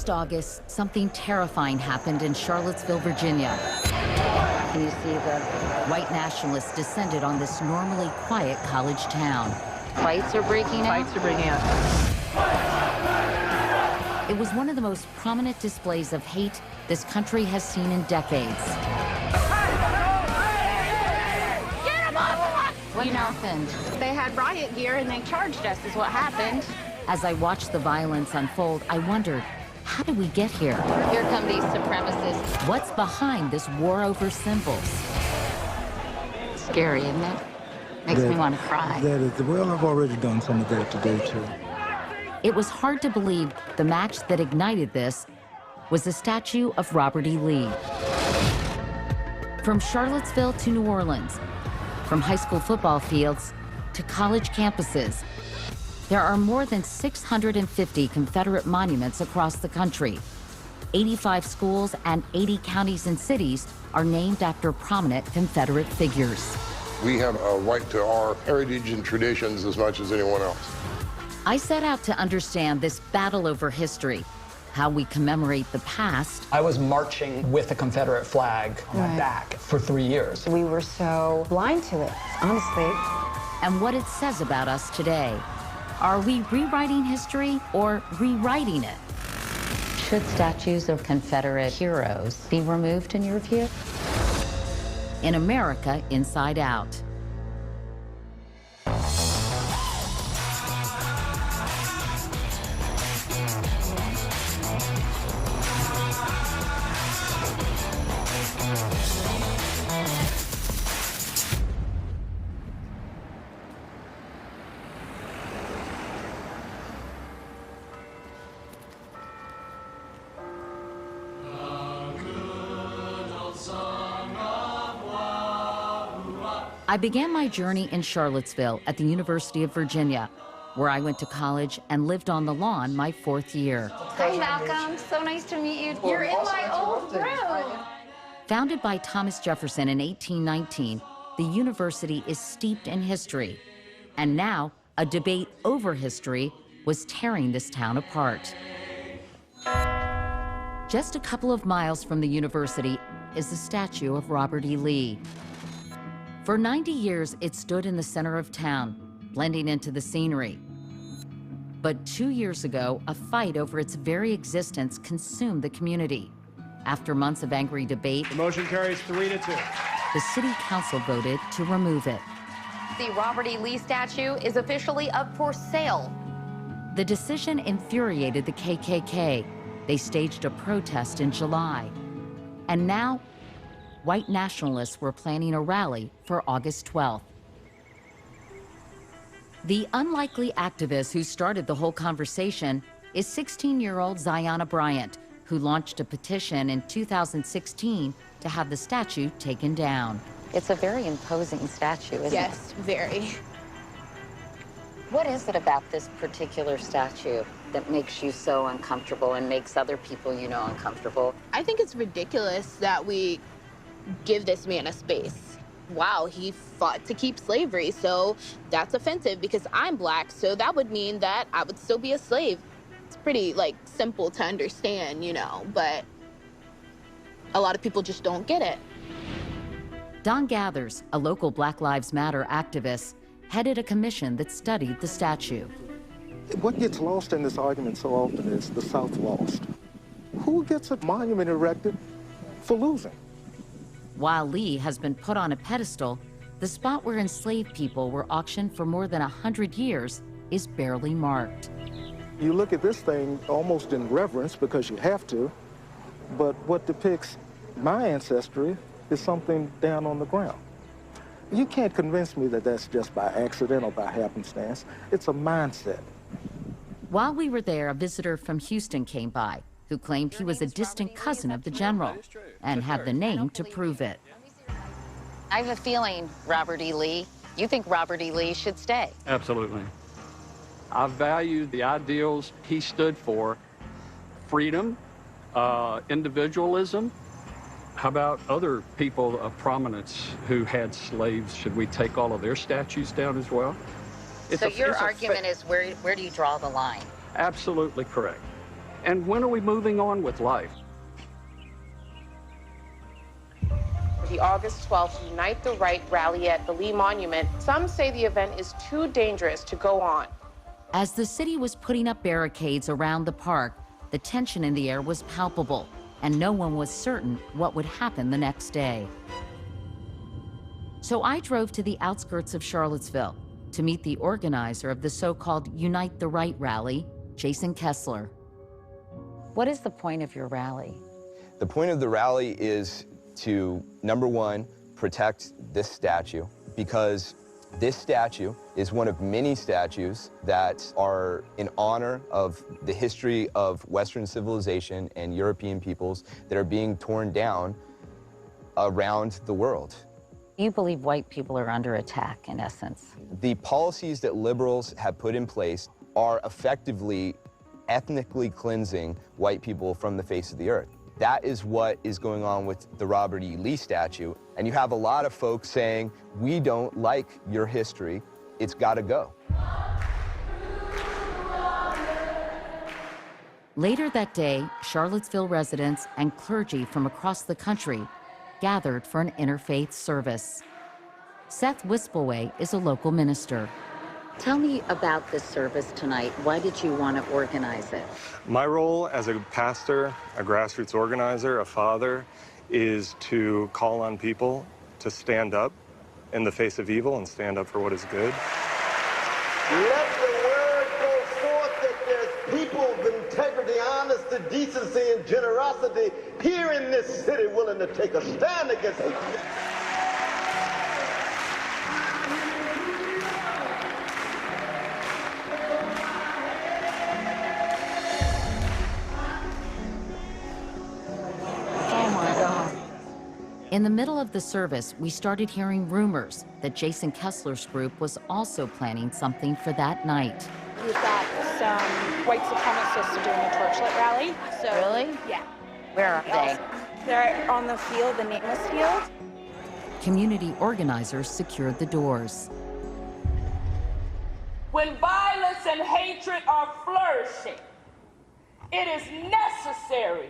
Last August, something terrifying happened in Charlottesville, Virginia. Can you see the white nationalists descended on this normally quiet college town? Fights are breaking out? Fights are breaking out. It was one of the most prominent displays of hate this country has seen in decades. Get them off of us! What happened? They had riot gear and they charged us is what happened. As I watched the violence unfold, I wondered, how did we get here? Here come these supremacists. What's behind this war over symbols? Scary, isn't it? Makes me want to cry. That is, well, I've already done some of that today, too. It was hard to believe the match that ignited this was a statue of Robert E. Lee. From Charlottesville to New Orleans, from high school football fields to college campuses, there are more than 650 Confederate monuments across the country. 85 schools and 80 counties and cities are named after prominent Confederate figures. We have a right to our heritage and traditions as much as anyone else. I set out to understand this battle over history, how we commemorate the past. I was marching with a Confederate flag on my back for 3 years. We were so blind to it, honestly. And what it says about us today. Are we rewriting history or rewriting it? Should statues of Confederate heroes be removed in your view? In America Inside Out. I began my journey in Charlottesville at the University of Virginia, where I went to college and lived on the lawn my 4th year. Hi, Malcolm. So nice to meet you. You're in my old room. Founded by Thomas Jefferson in 1819, the university is steeped in history. And now, a debate over history was tearing this town apart. Just a couple of miles from the university is the statue of Robert E. Lee. For 90 years, it stood in the center of town, blending into the scenery. But 2 years ago, a fight over its very existence consumed the community. After months of angry debate, the motion carries 3-2. The city council voted to remove it. The Robert E. Lee statue is officially up for sale. The decision infuriated the KKK. They staged a protest in July. And now, white nationalists were planning a rally for August 12th. The unlikely activist who started the whole conversation is 16-year-old Ziona Bryant, who launched a petition in 2016 to have the statue taken down. It's a very imposing statue, isn't it? Yes, very. What is it about this particular statue that makes you so uncomfortable and makes other people you know uncomfortable? I think it's ridiculous that we give this man a space. Wow, he fought to keep slavery, so that's offensive because I'm black, so that would mean that I would still be a slave. It's pretty, like, simple to understand, you know, but a lot of people just don't get it. Don Gathers, a local Black Lives Matter activist, headed a commission that studied the statue. What gets lost in this argument so often is the South lost. Who gets a monument erected for losing? While Lee has been put on a pedestal, the spot where enslaved people were auctioned for more than 100 years is barely marked. You look at this thing almost in reverence because you have to, but what depicts my ancestry is something down on the ground. You can't convince me that that's just by accident or by happenstance. It's a mindset. While we were there, a visitor from Houston came by, who claimed he was a distant cousin of the general and had the name to prove it. I have a feeling, Robert E. Lee, you think Robert E. Lee should stay. Absolutely. I value the ideals he stood for: freedom, individualism. How about other people of prominence who had slaves? Should we take all of their statues down as well? So your argument is where do you draw the line? Absolutely correct. And when are we moving on with life? The August 12th Unite the Right rally at the Lee Monument, some say the event is too dangerous to go on. As the city was putting up barricades around the park, the tension in the air was palpable, and no one was certain what would happen the next day. So I drove to the outskirts of Charlottesville to meet the organizer of the so-called Unite the Right rally, Jason Kessler. What is the point of your rally? The point of the rally is to, number one, protect this statue, because this statue is one of many statues that are in honor of the history of Western civilization and European peoples that are being torn down around the world. You believe white people are under attack, in essence. The policies that liberals have put in place are effectively ethnically cleansing white people from the face of the earth. That is what is going on with the Robert E. Lee statue. And you have a lot of folks saying, we don't like your history, it's gotta go. Later that day, Charlottesville residents and clergy from across the country gathered for an interfaith service. Seth Wispelway is a local minister. Tell me about this service tonight. Why did you want to organize it? My role as a pastor, a grassroots organizer, a father, is to call on people to stand up in the face of evil and stand up for what is good. Let the word go forth that there's people of integrity, honesty, decency, and generosity here in this city willing to take a stand against hatred. In the middle of the service, we started hearing rumors that Jason Kessler's group was also planning something for that night. We've got some white supremacists doing a torchlight rally. So, really? Yeah. Where are they? They're on the field, the nameless field. Community organizers secured the doors. When violence and hatred are flourishing, it is necessary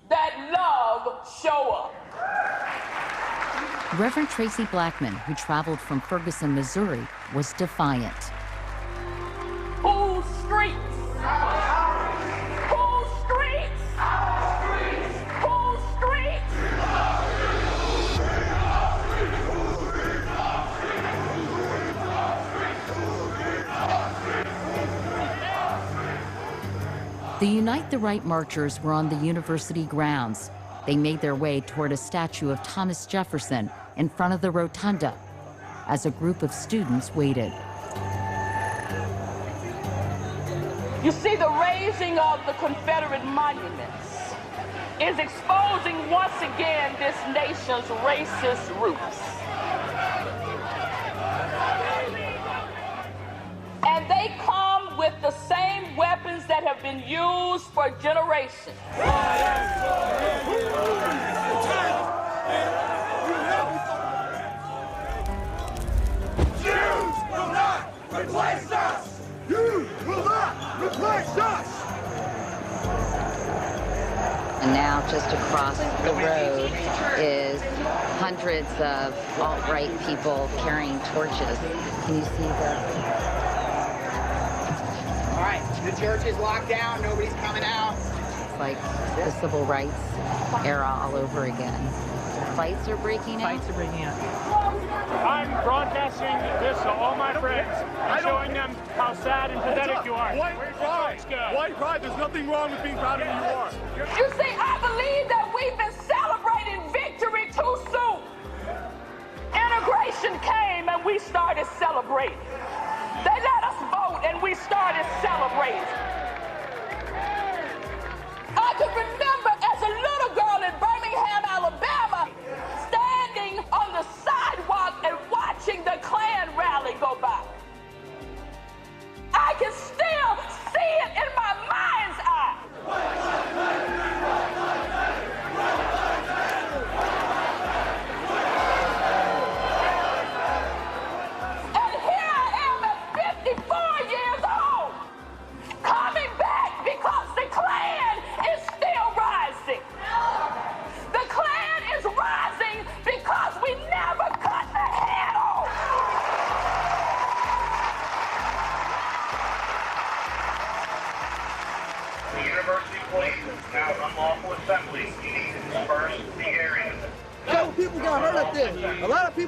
that love show up. Reverend Tracy Blackman, who traveled from Ferguson, Missouri, was defiant. Whose streets? Whose streets? Whose streets? The Unite the Right marchers were on the university grounds. They made their way toward a statue of Thomas Jefferson in front of the rotunda as a group of students waited. You see, the raising of the Confederate monuments is exposing once again this nation's racist roots. And they come with the same weapons that have been used for generations. Jews will not replace us! You will not replace us! And now just across the road is hundreds of alt-right people carrying torches. Can you see the... All right, the church is locked down. Nobody's coming out. It's like the civil rights era all over again. Fights are breaking out? Fights are breaking out. I'm broadcasting this to all my friends and showing them how sad and pathetic you are. White pride. White pride. There's nothing wrong with being proud of who you are. You see, I believe that we've been celebrating victory too soon. Integration came and we started celebrating. They let us vote and we started celebrating. I can remember as a little girl in Birmingham, Alabama, standing on the sidewalk and watching the Klan rally go by. I can still see it in my mind's eye. And here I am at 54 years old, coming back because the Klan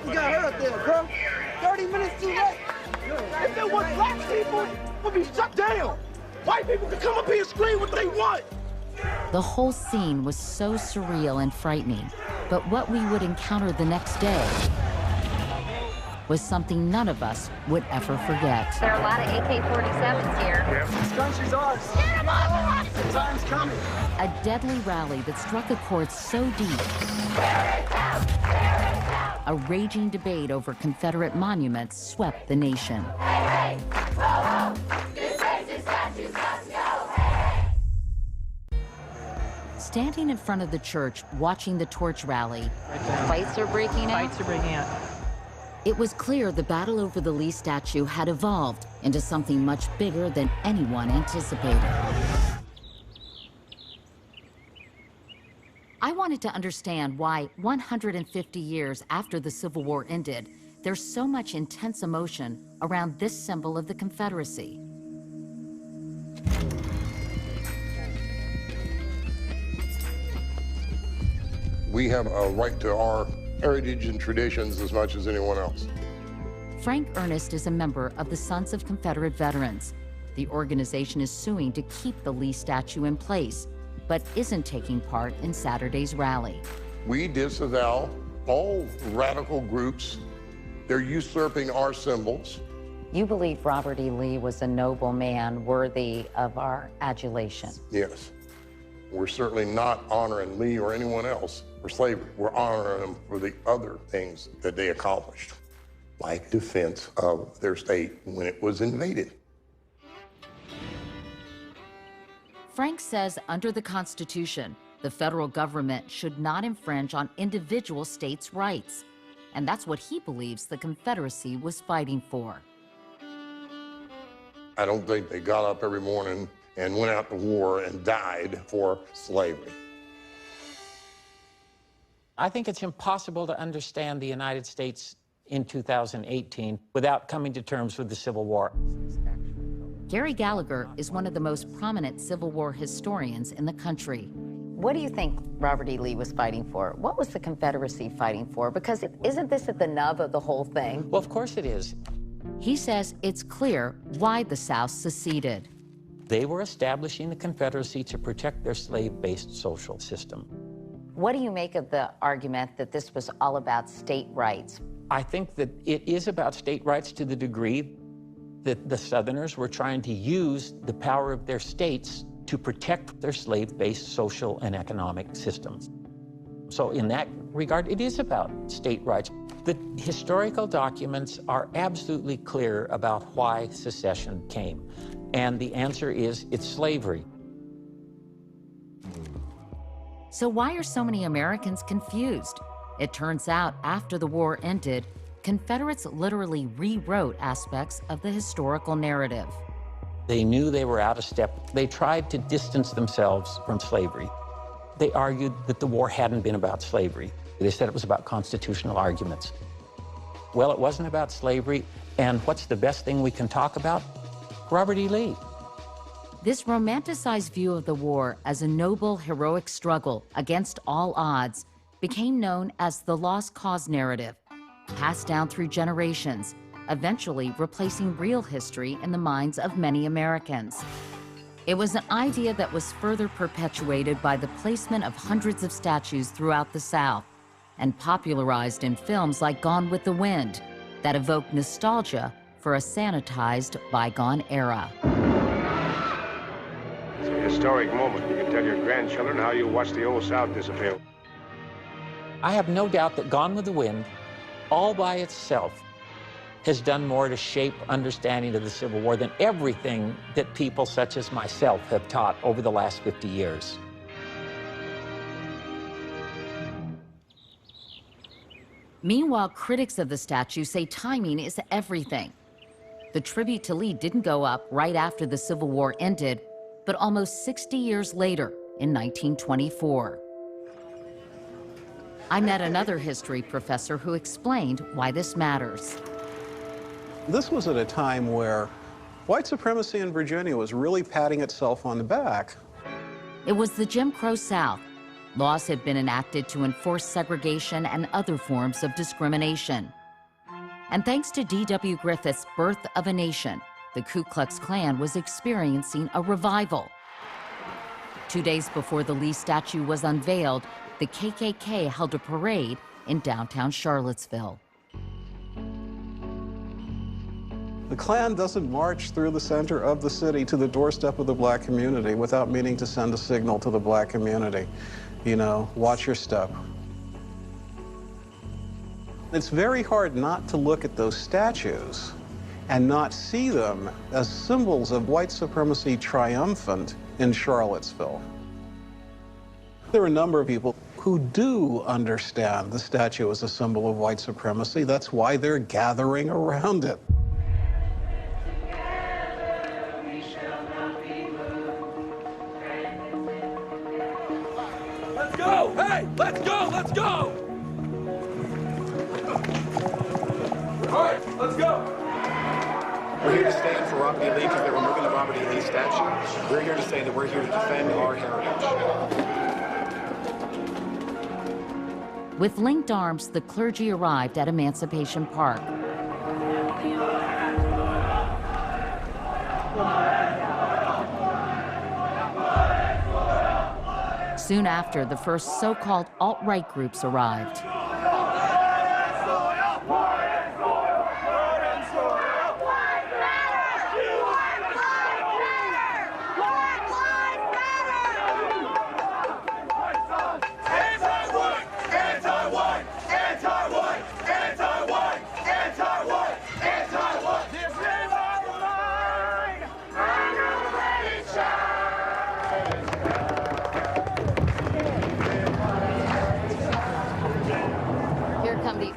people got hurt there, bro. 30 minutes too late. If there was black people, it would be shut down. White people could come up here and scream what they want. The whole scene was so surreal and frightening, but what we would encounter the next day was something none of us would ever forget. There are a lot of AK-47s here. Yeah. This country's ours. Get them on! The time's coming. A deadly rally that struck a chord so deep. A raging debate over Confederate monuments swept the nation. Hey, hey, whoa, whoa. These racist statues must go. Hey, hey. Standing in front of the church, watching the torch rally. Fights are breaking out. Fights are breaking out. It was clear the battle over the Lee statue had evolved into something much bigger than anyone anticipated. I wanted to understand why 150 years after the Civil War ended, there's so much intense emotion around this symbol of the Confederacy. We have a right to our heritage and traditions as much as anyone else. Frank Ernest is a member of the Sons of Confederate Veterans. The organization is suing to keep the Lee statue in place, but isn't taking part in Saturday's rally. We disavow all radical groups. They're usurping our symbols. You believe Robert E. Lee was a noble man worthy of our adulation? Yes. We're certainly not honoring Lee or anyone else for slavery. We're honoring them for the other things that they accomplished, like defense of their state when it was invaded. Frank says under the Constitution, the federal government should not infringe on individual states' rights. And that's what he believes the Confederacy was fighting for. I don't think they got up every morning and went out to war and died for slavery. I think it's impossible to understand the United States in 2018 without coming to terms with the Civil War. Gary Gallagher is one of the most prominent Civil War historians in the country. What do you think Robert E. Lee was fighting for? What was the Confederacy fighting for? Because isn't this at the nub of the whole thing? Well, of course it is. He says it's clear why the South seceded. They were establishing the Confederacy to protect their slave-based social system. What do you make of the argument that this was all about state rights? I think that it is about state rights to the degree that the Southerners were trying to use the power of their states to protect their slave-based social and economic systems. So in that regard, it is about state rights. The historical documents are absolutely clear about why secession came. And the answer is, it's slavery. So why are so many Americans confused? It turns out after the war ended, Confederates literally rewrote aspects of the historical narrative. They knew they were out of step. They tried to distance themselves from slavery. They argued that the war hadn't been about slavery. They said it was about constitutional arguments. Well, it wasn't about slavery, and what's the best thing we can talk about? Robert E. Lee. This romanticized view of the war as a noble, heroic struggle against all odds became known as the lost cause narrative, passed down through generations, eventually replacing real history in the minds of many Americans. It was an idea that was further perpetuated by the placement of hundreds of statues throughout the South and popularized in films like Gone with the Wind that evoke nostalgia for a sanitized bygone era. It's a historic moment. You can tell your grandchildren how you watched the old South disappear. I have no doubt that Gone with the Wind, all by itself, has done more to shape understanding of the Civil War than everything that people such as myself have taught over the last 50 years. Meanwhile, critics of the statue say timing is everything. The tribute to Lee didn't go up right after the Civil War ended, but almost 60 years later in 1924. I met another history professor who explained why this matters. This was at a time where white supremacy in Virginia was really patting itself on the back. It was the Jim Crow South, Laws have been enacted to enforce segregation and other forms of discrimination. And thanks to D.W. Griffith's Birth of a Nation, the Ku Klux Klan was experiencing a revival. 2 days before the Lee statue was unveiled, the KKK held a parade in downtown Charlottesville. The Klan doesn't march through the center of the city to the doorstep of the black community without meaning to send a signal to the black community. You know, watch your step. It's very hard not to look at those statues and not see them as symbols of white supremacy triumphant in Charlottesville. There are a number of people who do understand the statue as a symbol of white supremacy. That's why they're gathering around it. Let's go! Hey, let's go! Let's go! All right, let's go! We're here to stand for Robert E. Lee because they're removing the Robert E. Lee statue. We're here to say that we're here to defend our heritage. With linked arms, the clergy arrived at Emancipation Park. Soon after, the first so-called alt-right groups arrived.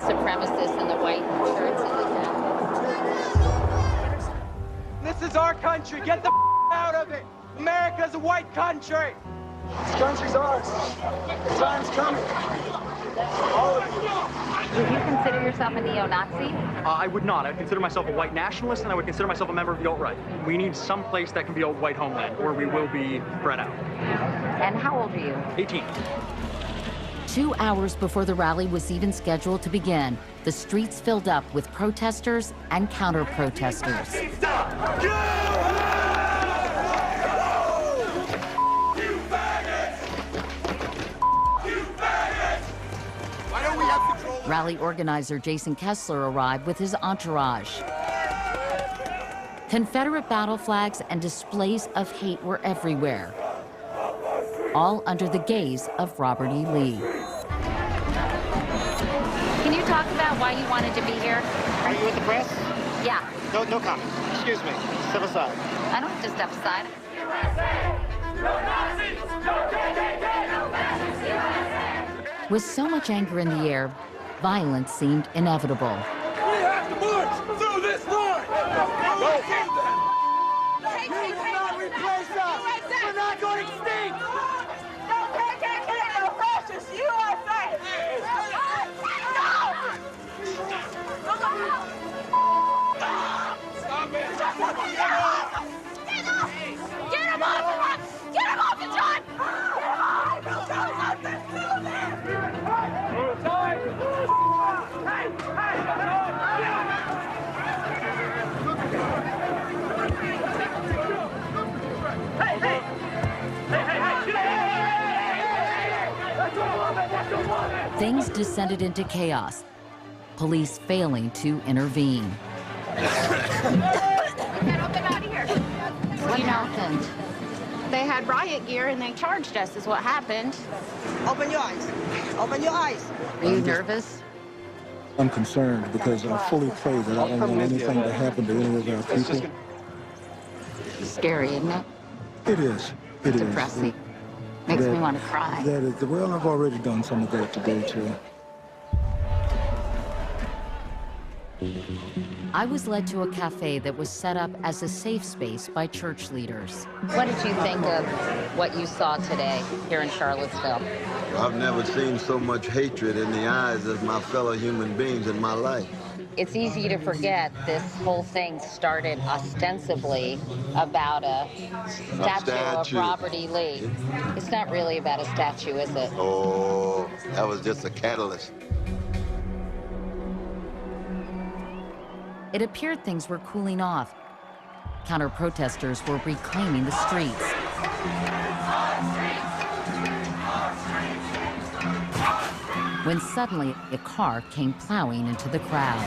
Supremacists in the white shirts and the caps. This is our country. Get the out of it. America's a white country. This country's ours. The time's coming. All of you. Would you consider yourself a neo-Nazi? I would not. I would consider myself a white nationalist, and I would consider myself a member of the alt-right. We need some place that can be a white homeland, or we will be bred out. And how old are you? 18. 2 hours before the rally was even scheduled to begin, the streets filled up with protesters and counter-protesters. Rally organizer Jason Kessler arrived with his entourage. Confederate battle flags and displays of hate were everywhere, all under the gaze of Robert E. Lee. Can you talk about why you wanted to be here? Are you with the press? Yeah. No comment. Excuse me. Step aside. I don't have to step aside. With so much anger in the air, violence seemed inevitable. We have to march through this line! Go! You will not replace us! We're not going extinct! No KKK, no fascists, USA! Stop it! Get him off! Get him off the John! Get him off! Things descended into chaos, police failing to intervene. What happened? They had riot gear and they charged us is what happened. Open your eyes. Open your eyes. Are you nervous? I'm concerned because I fully pray that I don't want anything to happen to any of our people. It's scary, isn't it? It is. It is. Depressing. Makes me want to cry. That is, well, I've already done some of that today, too. I was led to a cafe that was set up as a safe space by church leaders. What did you think of what you saw today here in Charlottesville? I've never seen so much hatred in the eyes of my fellow human beings in my life. It's easy to forget this whole thing started ostensibly about a statue of Robert E. Lee. It's not really about a statue, is it? Oh, that was just a catalyst. It appeared things were cooling off. Counter-protesters were reclaiming the streets. When suddenly a car came plowing into the crowd.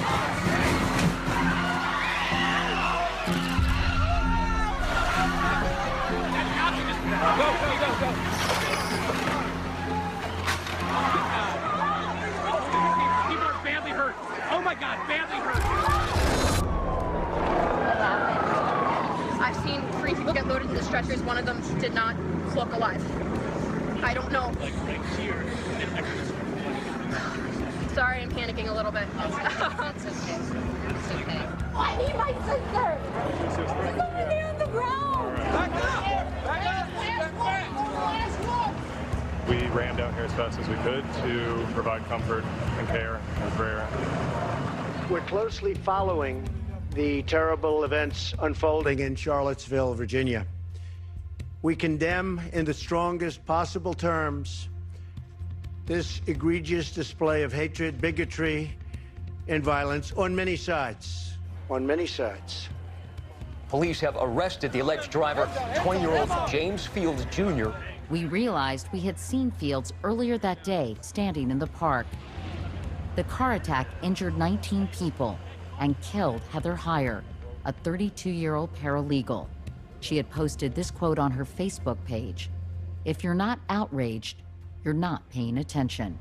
Go, go, go, go. People are badly hurt. Oh my God, badly hurt. I've seen 3 people get loaded into stretchers. One of them did not look alive. I don't know. Like right here. Sorry, I'm panicking a little bit. It's okay. It's okay. I need my sister. She's over there on the ground. Back up! Back up! We ran down here as fast as we could to provide comfort and care and prayer. We're closely following the terrible events unfolding in Charlottesville, Virginia. We condemn in the strongest possible terms this egregious display of hatred, bigotry, and violence on many sides. On many sides. Police have arrested the alleged driver, 20-year-old James Fields Jr. We realized we had seen Fields earlier that day standing in the park. The car attack injured 19 people and killed Heather Heyer, a 32-year-old paralegal. She had posted this quote on her Facebook page: "If you're not outraged, you're not paying attention."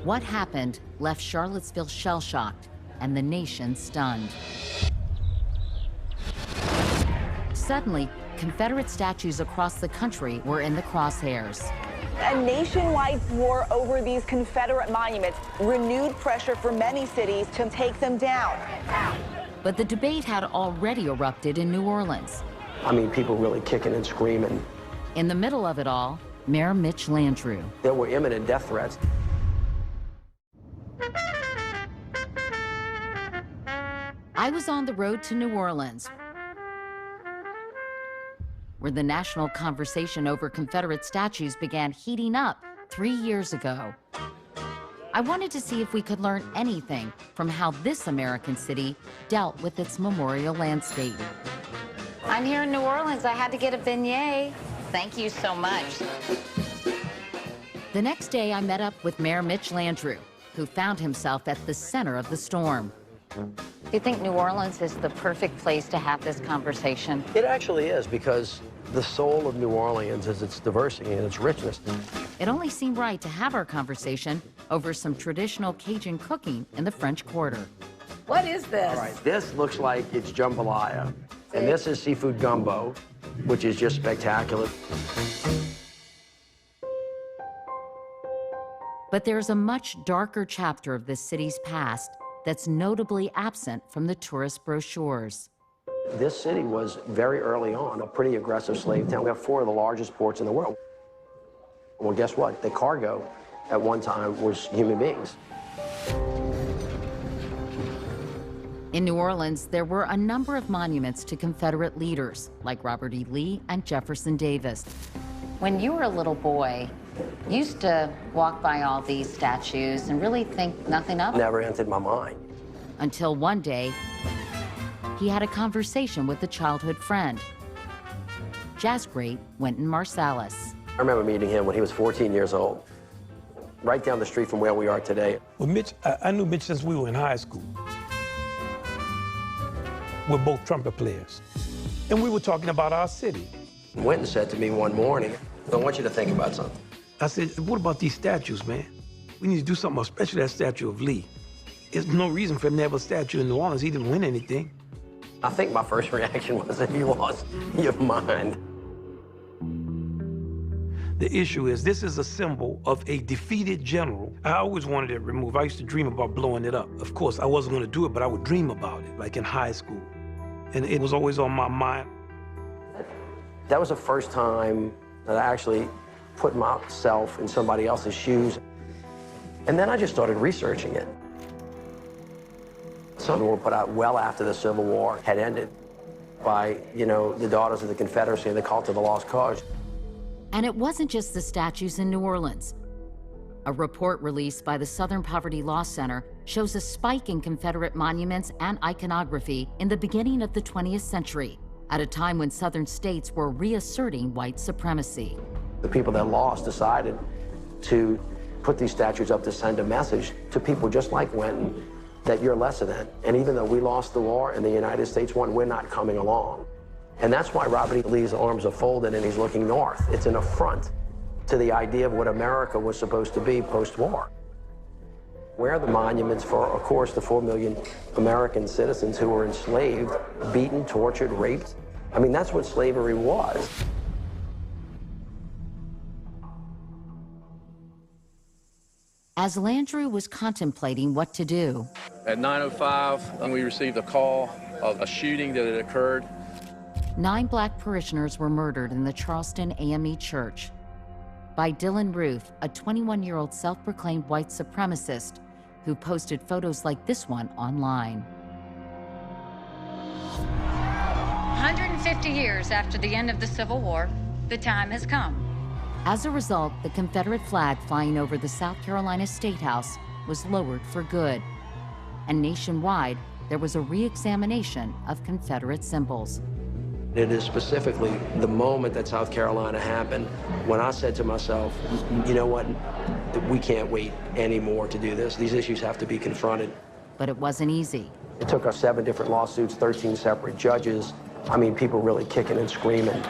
What happened left Charlottesville shell-shocked and the nation stunned. Suddenly, Confederate statues across the country were in the crosshairs. A nationwide war over these Confederate monuments, renewed pressure for many cities to take them down. But the debate had already erupted in New Orleans. I mean, people really kicking and screaming. In the middle of it all, Mayor Mitch Landrieu. There were imminent death threats. I was on the road to New Orleans, where the national conversation over Confederate statues began heating up 3 years ago. I wanted to see if we could learn anything from how this American city dealt with its memorial landscape. I'm here in New Orleans. I had to get a beignet. Thank you so much. The next day, I met up with Mayor Mitch Landrieu, who found himself at the center of the storm. Do you think New Orleans is the perfect place to have this conversation? It actually is, because the soul of New Orleans is its diversity and its richness. It only seemed right to have our conversation over some traditional Cajun cooking in the French Quarter. What is this? All right, this looks like it's jambalaya, and this is seafood gumbo, which is just spectacular. But there's a much darker chapter of this city's past that's notably absent from the tourist brochures. This city was very early on a pretty aggressive slave town. We have 4 of the largest ports in the world. Well, guess what? The cargo at one time was human beings. In New Orleans, there were a number of monuments to Confederate leaders, like Robert E. Lee and Jefferson Davis. When you were a little boy, you used to walk by all these statues and really think nothing of it. Never entered my mind. Until one day, he had a conversation with a childhood friend, jazz great Wynton Marsalis. I remember meeting him when he was 14 years old, right down the street from where we are today. Well, Mitch, I knew Mitch since we were in high school. We're both trumpet players. And we were talking about our city. Wynton said to me one morning, I want you to think about something. I said, what about these statues, man? We need to do something, especially that statue of Lee. There's no reason for him to have a statue in New Orleans. He didn't win anything. I think my first reaction was that you lost your mind. The issue is, this is a symbol of a defeated general. I always wanted it removed. I used to dream about blowing it up. Of course, I wasn't going to do it, but I would dream about it, like in high school. And it was always on my mind. That was the first time that I actually put myself in somebody else's shoes. And then I just started researching it. Some were put out well after the Civil War had ended by, the Daughters of the Confederacy and the Cult of the Lost Cause. And it wasn't just the statues in New Orleans. A report released by the Southern Poverty Law Center shows a spike in Confederate monuments and iconography in the beginning of the 20th century, at a time when Southern states were reasserting white supremacy. The people that lost decided to put these statues up to send a message to people just like Wenton that you're lesser than. And even though we lost the war and the United States won, we're not coming along. And that's why Robert E. Lee's arms are folded and he's looking north. It's an affront to the idea of what America was supposed to be post-war. Where are the monuments for, of course, the 4 million American citizens who were enslaved, beaten, tortured, raped? I mean, that's what slavery was. As Landrew was contemplating what to do, at 9:05, we received a call of a shooting that had occurred. 9 black parishioners were murdered in the Charleston AME Church by Dylan Ruth, a 21-year-old self-proclaimed white supremacist who posted photos like this one online. 150 years after the end of the Civil War, the time has come. As a result, the Confederate flag flying over the South Carolina State House was lowered for good. And nationwide, there was a re-examination of Confederate symbols. It is specifically the moment that South Carolina happened when I said to myself, you know what, we can't wait anymore to do this. These issues have to be confronted. But it wasn't easy. It took us 7 different lawsuits, 13 separate judges. I mean, people really kicking and screaming.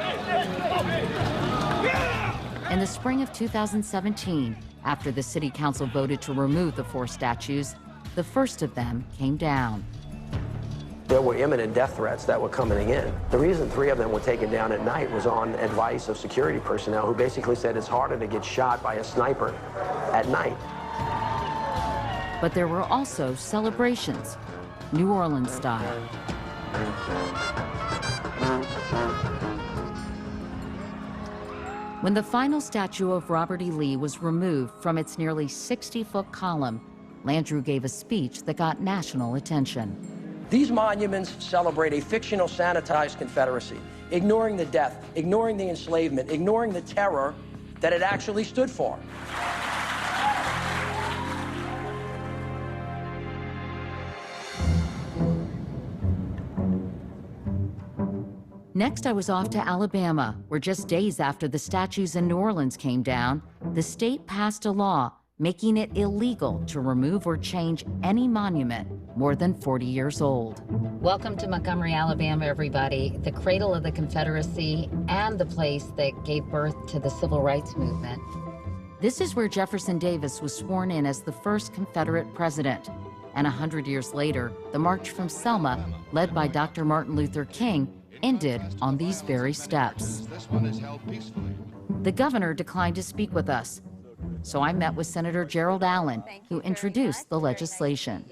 In the spring of 2017, after the city council voted to remove the 4 statues, the first of them came down. There were imminent death threats that were coming in. The reason 3 of them were taken down at night was on advice of security personnel who basically said it's harder to get shot by a sniper at night. But there were also celebrations, New Orleans style. When the final statue of Robert E. Lee was removed from its nearly 60-foot column, Landrew gave a speech that got national attention. These monuments celebrate a fictional, sanitized Confederacy, ignoring the death, ignoring the enslavement, ignoring the terror that it actually stood for. Next, I was off to Alabama, where just days after the statues in New Orleans came down, the state passed a law making it illegal to remove or change any monument more than 40 years old. Welcome to Montgomery, Alabama, everybody, the cradle of the Confederacy and the place that gave birth to the Civil Rights Movement. This is where Jefferson Davis was sworn in as the first Confederate president. And 100 years later, the March from Selma, led by Dr. Martin Luther King, ended on these very steps. The governor declined to speak with us, so I met with Senator Gerald Allen, who introduced the legislation.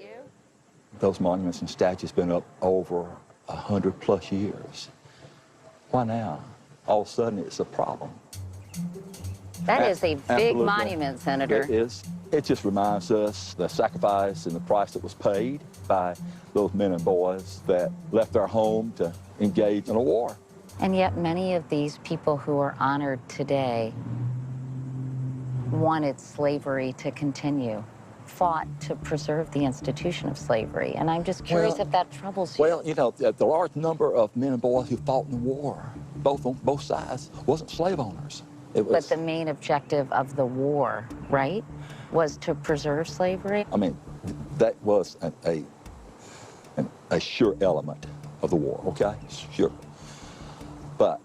Those monuments and statues been up over 100+ years. Why now? All of a sudden, it's a problem. That is a big monument, Senator. It is. It just reminds us the sacrifice and the price that was paid by those men and boys that left their home to engage in a war. And yet many of these people who are honored today wanted slavery to continue, fought to preserve the institution of slavery. And I'm just curious if that troubles you. Well, you know, the large number of men and boys who fought in the war, on both sides, wasn't slave owners. It was, but the main objective of the war, right, was to preserve slavery? I mean, that was a sure element of the war, okay? Sure. But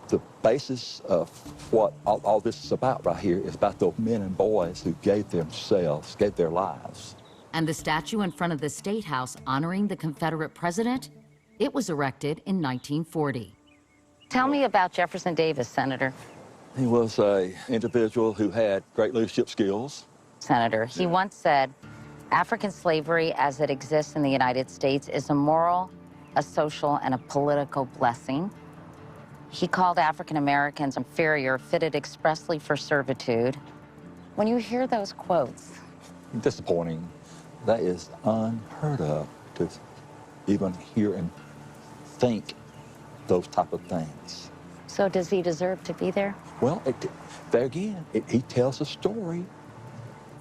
the basis of what all this is about right here is about those men and boys who gave themselves, gave their lives. And the statue in front of the State House honoring the Confederate president, it was erected in 1940. Tell me about Jefferson Davis, Senator. He was an individual who had great leadership skills. Senator, he once said, African slavery as it exists in the United States is a moral, a social, and a political blessing. He called African Americans inferior, fitted expressly for servitude. When you hear those quotes... Disappointing, That is unheard of to even hear and think those type of things. So does he deserve to be there? Well, there again, he tells a story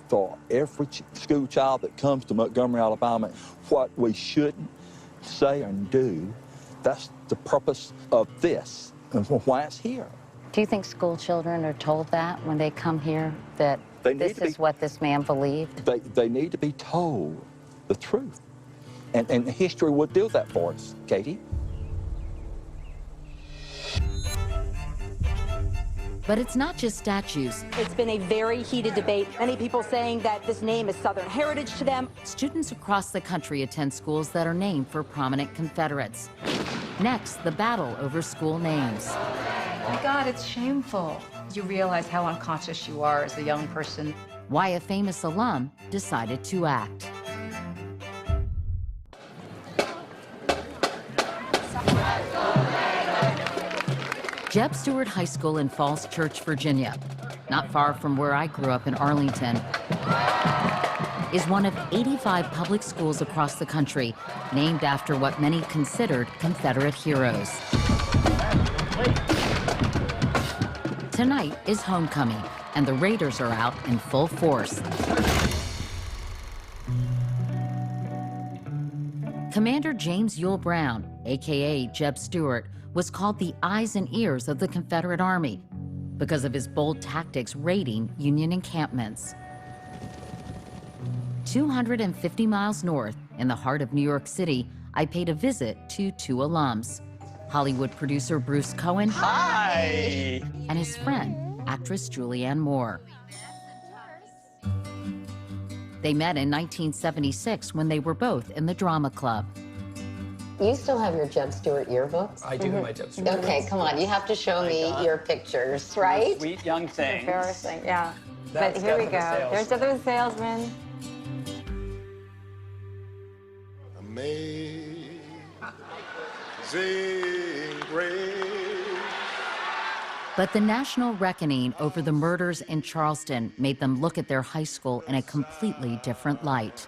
for every school child that comes to Montgomery, Alabama, what we shouldn't say and do. That's the purpose of this and why it's here. Do you think school children are told that when they come here, that this is what this man believed? They need to be told the truth. And history will do that for us, Katie. But it's not just statues. It's been a very heated debate. Many people saying that this name is Southern heritage to them. Students across the country attend schools that are named for prominent Confederates. Next, the battle over school names. Oh my God, it's shameful. You realize how unconscious you are as a young person. Why a famous alum decided to act. Jeb Stuart High School in Falls Church, Virginia, not far from where I grew up in Arlington, is one of 85 public schools across the country named after what many considered Confederate heroes. Tonight is homecoming, and the Raiders are out in full force. Commander James Ewell Brown, aka Jeb Stuart, was called the eyes and ears of the Confederate Army because of his bold tactics raiding Union encampments. 250 miles north, in the heart of New York City, I paid a visit to two alums, Hollywood producer Bruce Cohen Hi. and his friend, actress Julianne Moore. They met in 1976 when they were both in the drama club. You still have your Jeb Stuart yearbooks? I do have my Jeb Stuart Okay, come on. You have to show me your pictures, right? Sweet young things. Embarrassing, yeah. That's but here we go. definitely There's other salesmen. Amazing grace. But the national reckoning over the murders in Charleston made them look at their high school in a completely different light.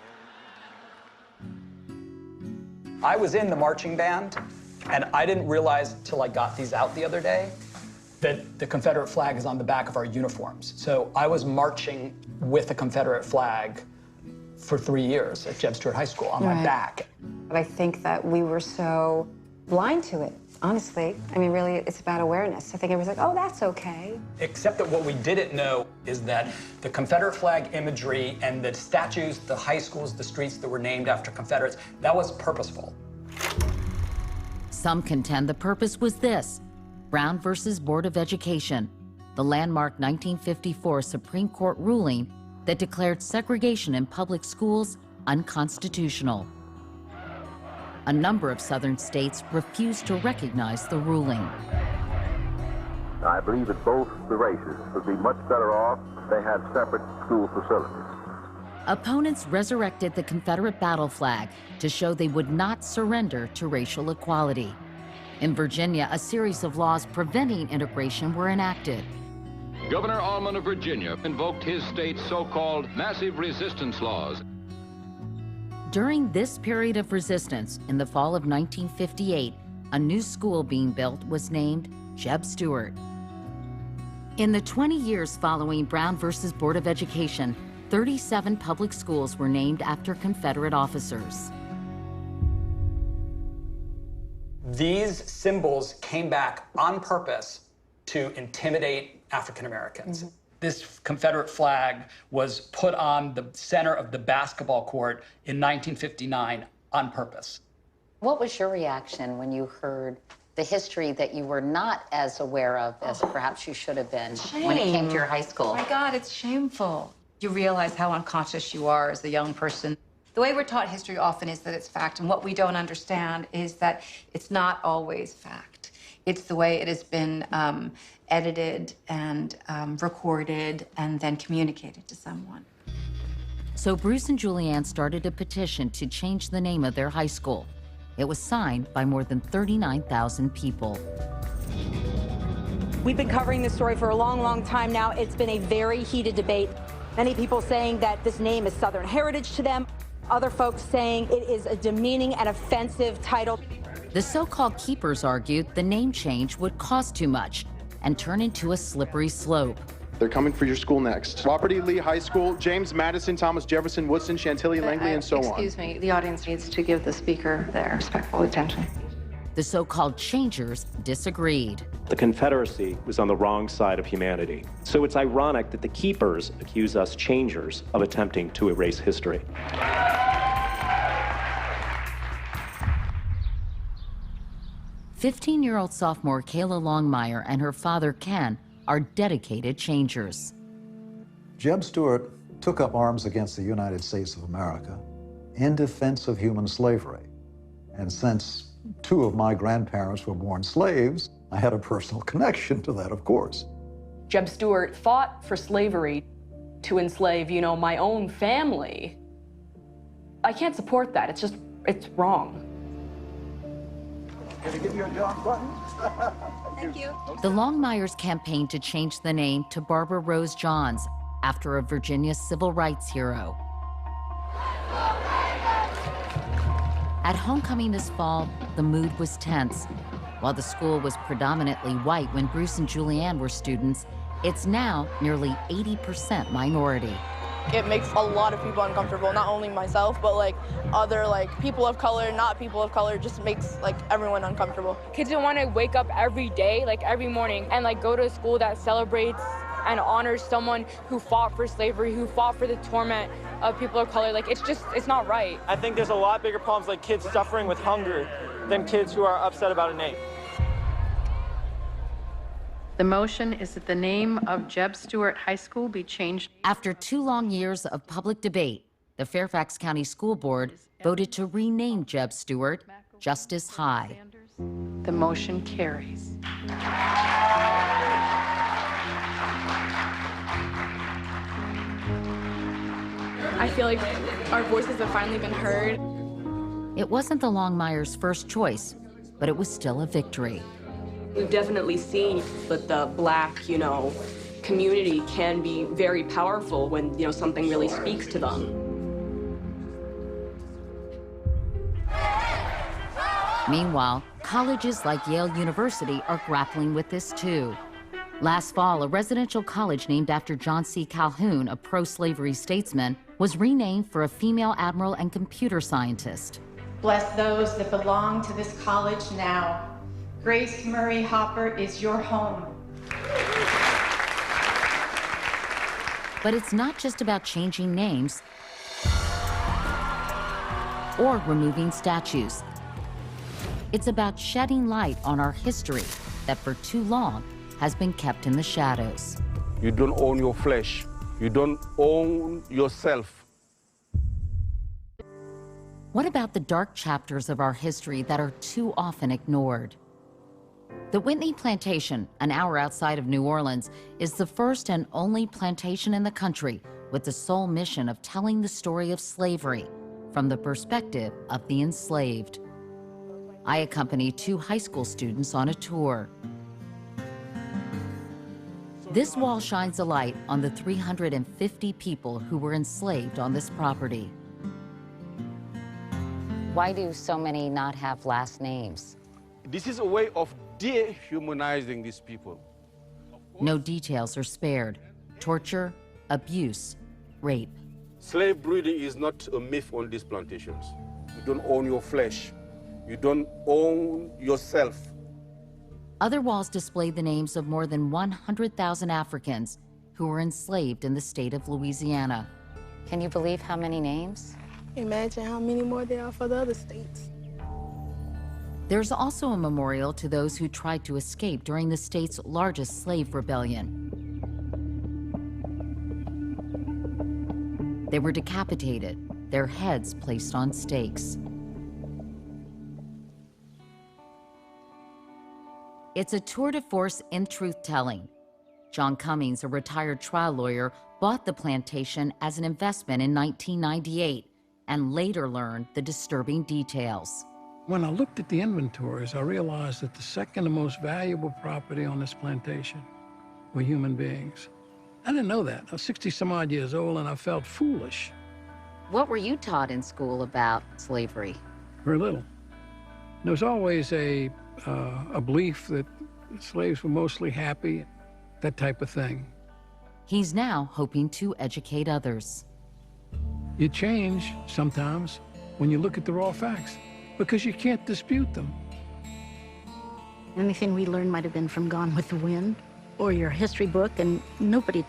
I was in the marching band, and I didn't realize till I got these out the other day that the Confederate flag is on the back of our uniforms. So I was marching with the Confederate flag for 3 years at Jeb Stuart High School on my back. But I think that we were so blind to it, honestly. I mean, really, it's about awareness. I think everyone's like, oh, that's okay. Except that what we didn't know is that the Confederate flag imagery and the statues, the high schools, the streets that were named after Confederates, that was purposeful. Some contend the purpose was this: Brown versus Board of Education, the landmark 1954 Supreme Court ruling that declared segregation in public schools unconstitutional. A number of southern states refused to recognize the ruling. I believe that both the races would be much better off if they had separate school facilities. Opponents resurrected the Confederate battle flag to show they would not surrender to racial equality. In Virginia, a series of laws preventing integration were enacted. Governor Allman of Virginia invoked his state's so-called massive resistance laws. During this period of resistance, in the fall of 1958, a new school being built was named Jeb Stuart. In the 20 years following Brown versus Board of Education, 37 public schools were named after Confederate officers. These symbols came back on purpose to intimidate African Americans. This Confederate flag was put on the center of the basketball court in 1959 on purpose. What was your reaction when you heard the history that you were not as aware of as perhaps you should have been when it came to your high school? Oh my God, it's shameful. You realize how unconscious you are as a young person. The way we're taught history often is that it's fact, and what we don't understand is that it's not always fact. It's the way it has been edited and recorded and then communicated to someone. So Bruce and Julianne started a petition to change the name of their high school. It was signed by more than 39,000 people. We've been covering this story for a long, long time now. It's been a very heated debate. Many people saying that this name is Southern heritage to them. Other folks saying it is a demeaning and offensive title. The so-called keepers argued the name change would cost too much and turn into a slippery slope. They're coming for your school next. Robert E. Lee High School, James Madison, Thomas Jefferson, Woodson, Chantilly, Langley, and so on. Excuse me, the audience needs to give the speaker their respectful attention. The so-called changers disagreed. The Confederacy was on the wrong side of humanity. So it's ironic that the keepers accuse us changers of attempting to erase history. 15-year-old sophomore Kayla Longmire and her father Ken are dedicated changers. Jeb Stuart took up arms against the United States of America in defense of human slavery. And since 2 of my grandparents were born slaves, I had a personal connection to that, of course. Jeb Stuart fought for slavery to enslave, you know, my own family. I can't support that. It's wrong. Can I give you a John button? Thank you. The Longmires campaigned to change the name to Barbara Rose Johns after a Virginia civil rights hero. At homecoming this fall, the mood was tense. While the school was predominantly white when Bruce and Julianne were students, it's now nearly 80% minority. It makes a lot of people uncomfortable, not only myself, but like other people of color, not people of color, just makes like everyone uncomfortable. Kids don't want to wake up every day, like every morning, and like go to a school that celebrates and honors someone who fought for slavery, who fought for the torment of people of color. Like it's not right. I think there's a lot bigger problems like kids suffering with hunger than kids who are upset about a name. The motion is that the name of Jeb Stuart High School be changed. After 2 long years of public debate, the Fairfax County School Board voted to rename Jeb Stuart Justice High. The motion carries. I feel like our voices have finally been heard. It wasn't the Longmires' first choice, but it was still a victory. We've definitely seen that the Black, community can be very powerful when, something really speaks to them. Meanwhile, colleges like Yale University are grappling with this too. Last fall, a residential college named after John C. Calhoun, a pro-slavery statesman, was renamed for a female admiral and computer scientist. Bless those that belong to this college now. Grace Murray Hopper is your home. But it's not just about changing names or removing statues. It's about shedding light on our history that for too long has been kept in the shadows. You don't own your flesh. You don't own yourself. What about the dark chapters of our history that are too often ignored? The Whitney Plantation, an hour outside of New Orleans, is the first and only plantation in the country with the sole mission of telling the story of slavery from the perspective of the enslaved. I accompany 2 high school students on a tour. This wall shines a light on the 350 people who were enslaved on this property. Why do so many not have last names? This is a way of dehumanizing these people. No details are spared. Torture, abuse, rape. Slave breeding is not a myth on these plantations. You don't own your flesh. You don't own yourself. Other walls display the names of more than 100,000 Africans who were enslaved in the state of Louisiana. Can you believe how many names? Imagine how many more there are for the other states. There's also a memorial to those who tried to escape during the state's largest slave rebellion. They were decapitated, their heads placed on stakes. It's a tour de force in truth-telling. John Cummings, a retired trial lawyer, bought the plantation as an investment in 1998 and later learned the disturbing details. When I looked at the inventories, I realized that the second most valuable property on this plantation were human beings. I didn't know that. I was 60 some odd years old and I felt foolish. What were you taught in school about slavery? Very little. There was always a belief that slaves were mostly happy, that type of thing. He's now hoping to educate others. You change sometimes when you look at the raw facts, because you can't dispute them. Anything we learned might have been from Gone with the Wind or your history book, and nobody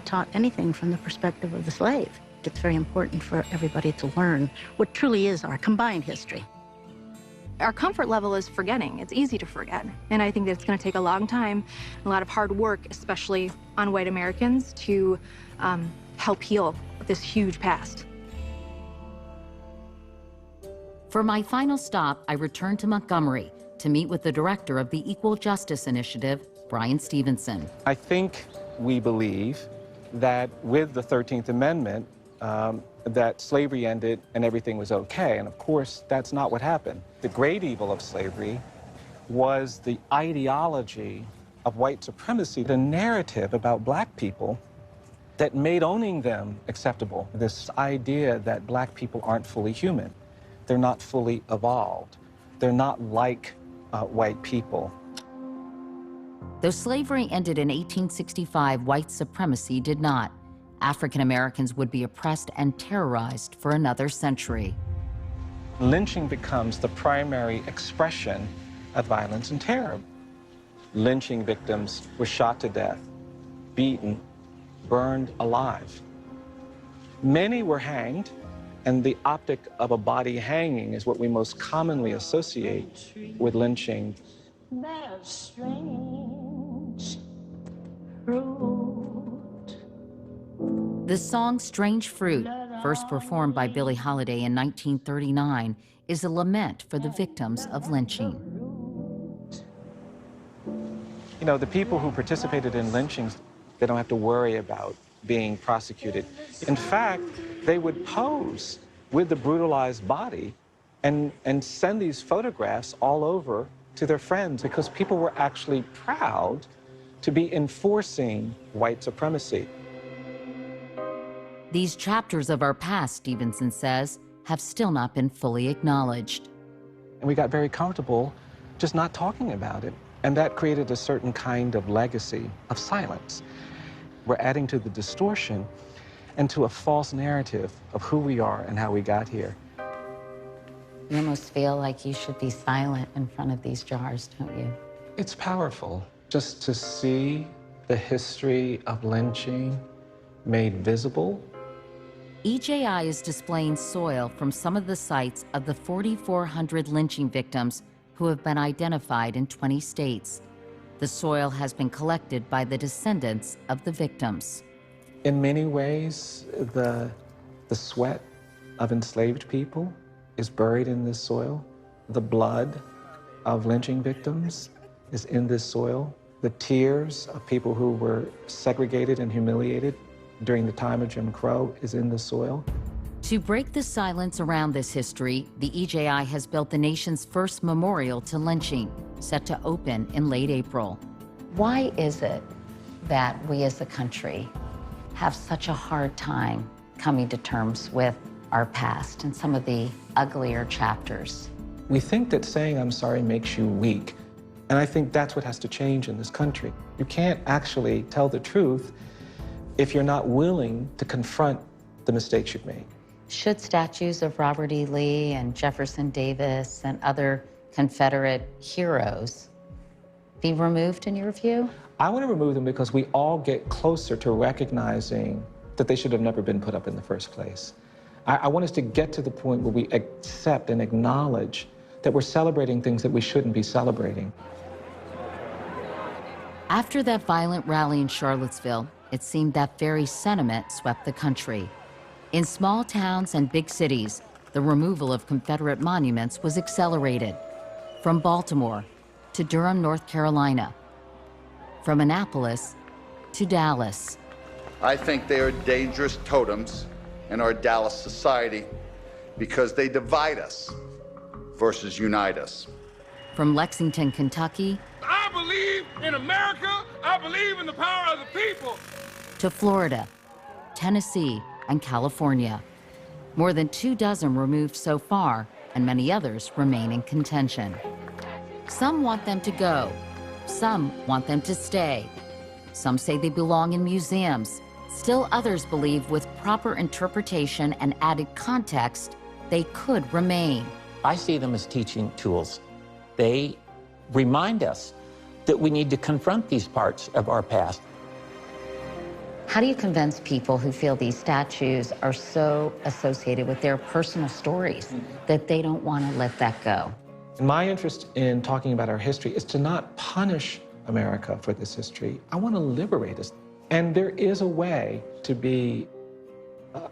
taught anything from the perspective of the slave. It's very important for everybody to learn what truly is our combined history. Our comfort level is forgetting. It's easy to forget. And I think that it's going to take a long time, a lot of hard work, especially on white Americans, to help heal this huge past. For my final stop, I returned to Montgomery to meet with the director of the Equal Justice Initiative, Brian Stevenson. I think we believe that with the 13th Amendment, that slavery ended and everything was okay. And of course, that's not what happened. The great evil of slavery was the ideology of white supremacy, the narrative about black people that made owning them acceptable. This idea that black people aren't fully human. They're not fully evolved. They're not like white people. Though slavery ended in 1865, white supremacy did not. African Americans would be oppressed and terrorized for another century. Lynching becomes the primary expression of violence and terror. Lynching victims were shot to death, beaten, burned alive. Many were hanged, and the optic of a body hanging is what we most commonly associate with lynching. The song Strange Fruit, first performed by Billie Holiday in 1939, is a lament for the victims of lynching. You know, the people who participated in lynchings, they don't have to worry about being prosecuted. In fact, they would pose with the brutalized body and send these photographs all over to their friends because people were actually proud to be enforcing white supremacy. These chapters of our past, Stevenson says, have still not been fully acknowledged. And we got very comfortable just not talking about it. And that created a certain kind of legacy of silence. We're adding to the distortion and to a false narrative of who we are and how we got here. You almost feel like you should be silent in front of these jars, don't you? It's powerful just to see the history of lynching made visible. EJI is displaying soil from some of the sites of the 4,400 lynching victims who have been identified in 20 states. The soil has been collected by the descendants of the victims. In many ways, the sweat of enslaved people is buried in this soil. The blood of lynching victims is in this soil. The tears of people who were segregated and humiliated during the time of Jim Crow is in the soil. To break the silence around this history, the EJI has built the nation's first memorial to lynching, set to open in late April. Why is it that we as a country have such a hard time coming to terms with our past and some of the uglier chapters? We think that saying I'm sorry makes you weak, and I think that's what has to change in this country. You can't actually tell the truth if you're not willing to confront the mistakes you've made. Should statues of Robert E. Lee and Jefferson Davis and other Confederate heroes be removed in your view? I want to remove them because we all get closer to recognizing that they should have never been put up in the first place. I want us to get to the point where we accept and acknowledge that we're celebrating things that we shouldn't be celebrating. After that violent rally in Charlottesville, it seemed that very sentiment swept the country. In small towns and big cities, the removal of Confederate monuments was accelerated. From Baltimore to Durham, North Carolina. From Annapolis to Dallas. I think they are dangerous totems in our Dallas society because they divide us versus unite us. From Lexington, Kentucky. I believe in America. I believe in the power of the people. To Florida, Tennessee, and California. More than 24 removed so far, and many others remain in contention. Some want them to go. Some want them to stay. Some say they belong in museums. Still others believe with proper interpretation and added context, they could remain. I see them as teaching tools. They remind us that we need to confront these parts of our past. How do you convince people who feel these statues are so associated with their personal stories that they don't want to let that go? My interest in talking about our history is to not punish America for this history. I want to liberate us. And there is a way to be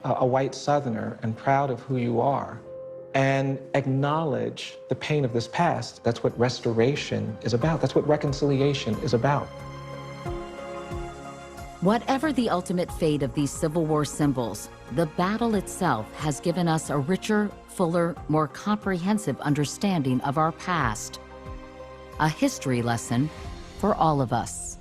a white Southerner and proud of who you are and acknowledge the pain of this past. That's what restoration is about. That's what reconciliation is about. Whatever the ultimate fate of these Civil War symbols, the battle itself has given us a richer, fuller, more comprehensive understanding of our past. A history lesson for all of us.